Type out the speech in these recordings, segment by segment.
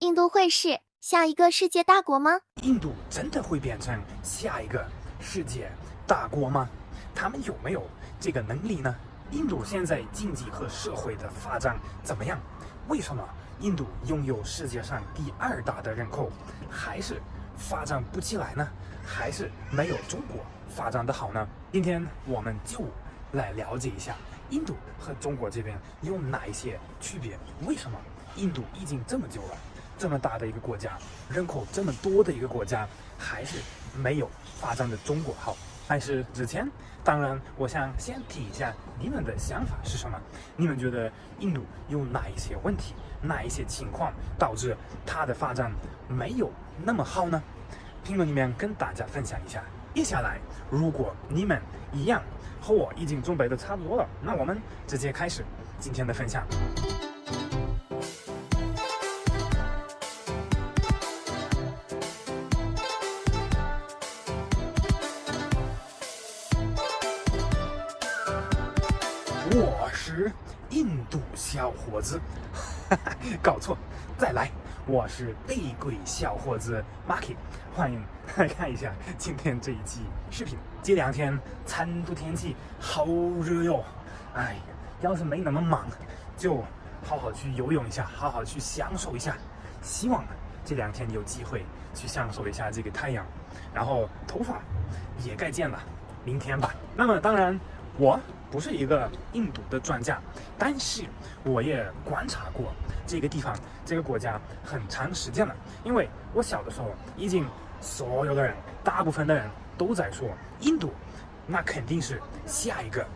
印度会是下一个世界大国吗？印度真的会变成下一个世界大国吗？他们有没有这个能力呢？印度现在经济和社会的发展怎么样？为什么印度拥有世界上第2大的人口，还是发展不起来呢？还是没有中国发展的好呢？今天我们就来了解一下印度和中国这边有哪一些区别？为什么印度已经这么久了，这么大的一个国家，人口这么多的一个国家，还是没有发展的中国好？但是之前，当然我想先提一下你们的想法是什么？你们觉得印度有哪一些问题，哪一些情况导致它的发展没有那么好呢？评论里面跟大家分享一下。接下来，如果你们一样和我已经准备的差不多了，那我们直接开始今天的分享。我是印度小伙子，搞错，再来，我是内鬼小伙子 Marky， 欢迎来看一下今天这一期视频。这2天成都天气好热哟，哎，要是没那么忙，就好好去游泳一下，好好去享受一下。希望这2天有机会去享受一下这个太阳，然后头发也该剪了，明天吧。那么当然，我不是一个印度的专家，但是我也观察过这个地方、这个国家很长时间了。因为我小的时候，已经所有的人、大部分的人都在说，印度那肯定是下一个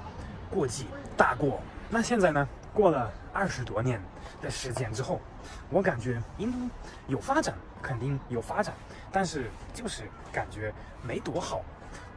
国际大国。那现在呢，过了20多年的时间之后，我感觉印度有发展，肯定有发展，但是就是感觉没多好。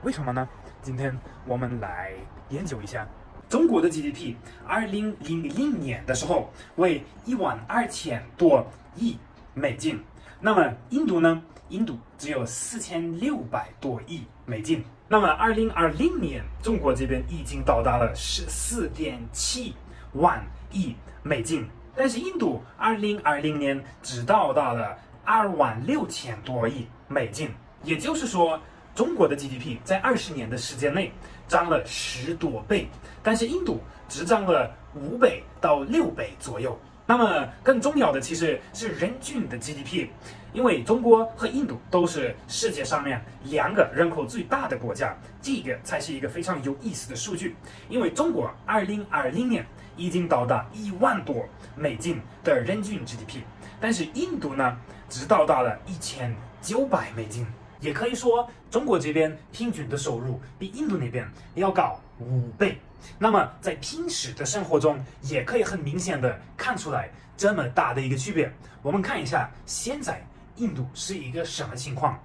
为什么呢？今天我们来研究一下。中国的 GDP 2000年的时候为12000多亿美金，那么印度呢？印度只有4600多亿美金。那么2020年，中国这边已经到达了14.7万亿美金，但是印度2020年只到达了26000多亿美金，也就是说，中国的 GDP 在20年的时间内涨了10多倍，但是印度只涨了5倍到6倍左右。那么更重要的其实是人均的 GDP， 因为中国和印度都是世界上面2个人口最大的国家，这个才是一个非常有意思的数据。因为中国2020年已经到达1万多美金的人均 GDP， 但是印度呢只到达了1900美金。也可以说，中国这边平均的收入比印度那边要高5倍。那么在平时的生活中，也可以很明显的看出来这么大的一个区别。我们看一下现在印度是一个什么情况。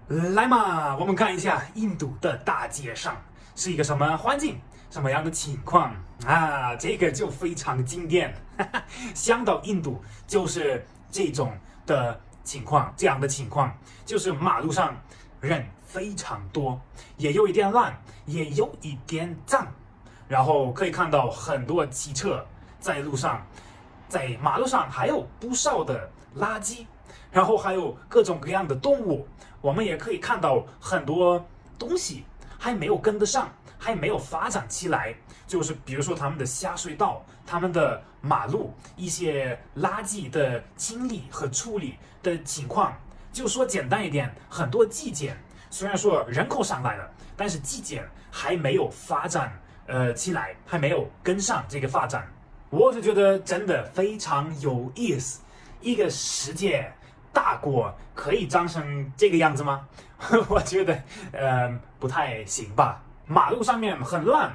来嘛，我们看一下印度的大街上是一个什么环境，什么样的情况啊？这个就非常经典，想到印度就是这种的情况，这样的情况就是马路上人非常多，也有一点乱，也有一点脏，然后可以看到很多汽车在路上，在马路上还有不少的垃圾，然后还有各种各样的动物，我们也可以看到很多东西还没有跟得上，还没有发展起来，就是比如说他们的下水道、他们的马路、一些垃圾的清理和处理的情况。就说简单一点，很多基建虽然说人口上来了，但是基建还没有发展起来，还没有跟上这个发展。我就觉得真的非常有意思，一个世界大国可以长成这个样子吗？我觉得不太行吧。马路上面很乱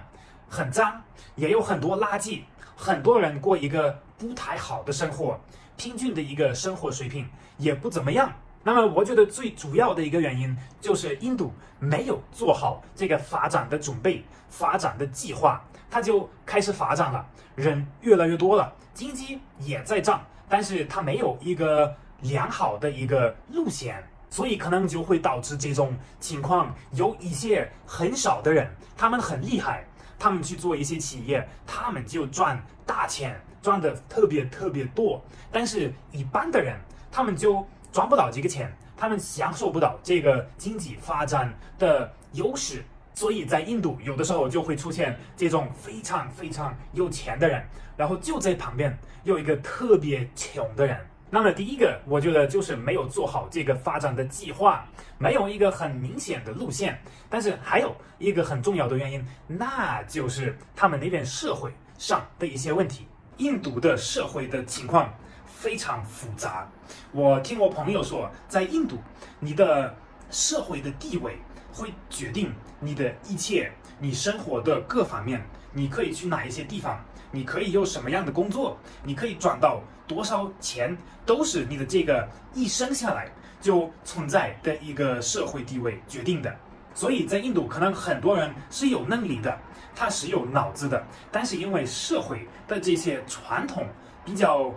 很脏，也有很多垃圾，很多人过一个不太好的生活，平均的一个生活水平也不怎么样。那么我觉得最主要的一个原因就是印度没有做好这个发展的准备、发展的计划，它就开始发展了，人越来越多了，经济也在涨，但是它没有一个良好的一个路线，所以可能就会导致这种情况。有一些很少的人，他们很厉害，他们去做一些企业，他们就赚大钱，赚的特别多，但是一般的人他们就赚不到这个钱，他们享受不到这个经济发展的优势。所以在印度有的时候就会出现这种非常有钱的人，然后就在旁边有一个特别穷的人。那么第一个，我觉得就是没有做好这个发展的计划，没有一个很明显的路线。但是还有一个很重要的原因，那就是他们那边社会上的一些问题。印度的社会的情况非常复杂。我听我朋友说，在印度，你的社会的地位会决定你的一切，你生活的各方面，你可以去哪一些地方，你可以有什么样的工作，你可以赚到多少钱，都是你的这个一生下来就存在的一个社会地位决定的。所以在印度，可能很多人是有能力的，他是有脑子的，但是因为社会的这些传统比较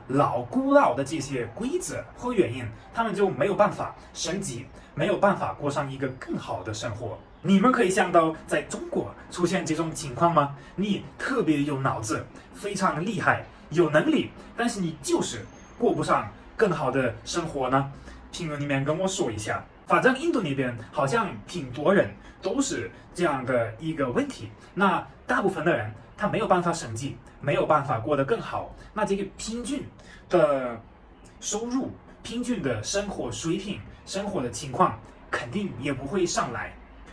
老古老的这些规则和原因，他们就没有办法升级，没有办法过上一个更好的生活。你们可以想到在中国出现这种情况吗？你特别有脑子，非常厉害，有能力，但是你就是过不上更好的生活呢？评论里面跟我说一下。反正印度那边好像挺多人都是这样的一个问题，那大部分的人他没有办法升级，没有办法过得更好，那这个平均的收入、平均的生活水平、生活的情况肯定也不会上来。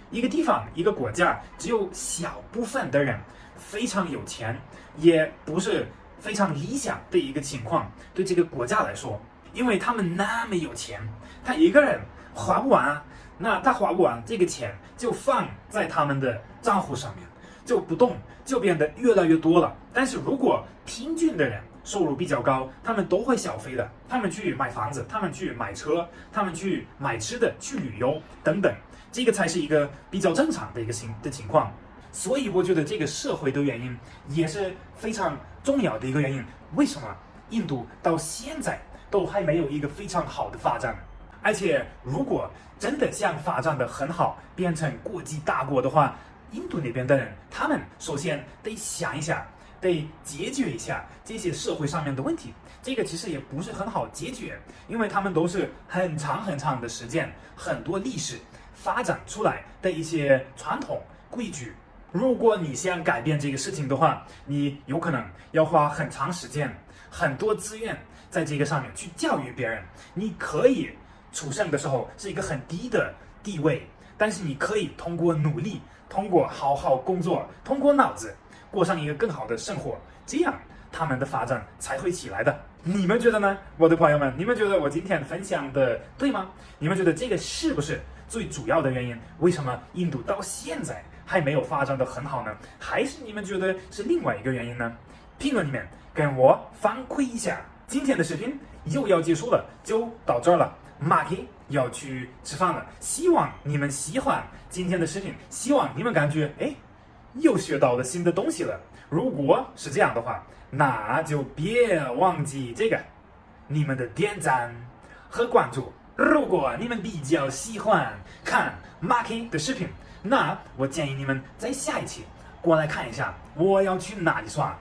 一个地方、一个国家，只有小部分的人非常有钱，也不是非常理想的一个情况，对这个国家来说，因为他们那么有钱，他一个人花不完啊，那他花不完这个钱就放在他们的账户上面，就不动，就变得越来越多了。但是如果平均的人收入比较高，他们都会消费的，他们去买房子，他们去买车，他们去买吃的，去旅游等等，这个才是一个比较正常的一个情况。所以我觉得这个社会的原因也是非常重要的一个原因。为什么印度到现在都还没有一个非常好的发展？而且如果真的想发展的很好，变成国际大国的话，印度那边的人他们首先得想一下，得解决一下这些社会上面的问题。这个其实也不是很好解决，因为他们都是很长的时间，很多历史发展出来的一些传统规矩。如果你想改变这个事情的话，你有可能要花很长时间、很多资源在这个上面去教育别人。你可以出生的时候是一个很低的地位，但是你可以通过努力，通过好好工作，通过脑子过上一个更好的生活，这样他们的发展才会起来的。你们觉得呢，我的朋友们？你们觉得我今天分享的对吗？你们觉得这个是不是最主要的原因？为什么印度到现在还没有发展的很好呢？还是你们觉得是另外一个原因呢？评论里面跟我反馈一下。今天的视频又要结束了，就到这儿了。Marky 要去吃饭了，希望你们喜欢今天的视频，希望你们感觉又学到了新的东西了。如果是这样的话，那就别忘记这个你们的点赞和关注。如果你们比较喜欢看 Marky 的视频，那我建议你们在下一期过来看一下我要去哪里耍。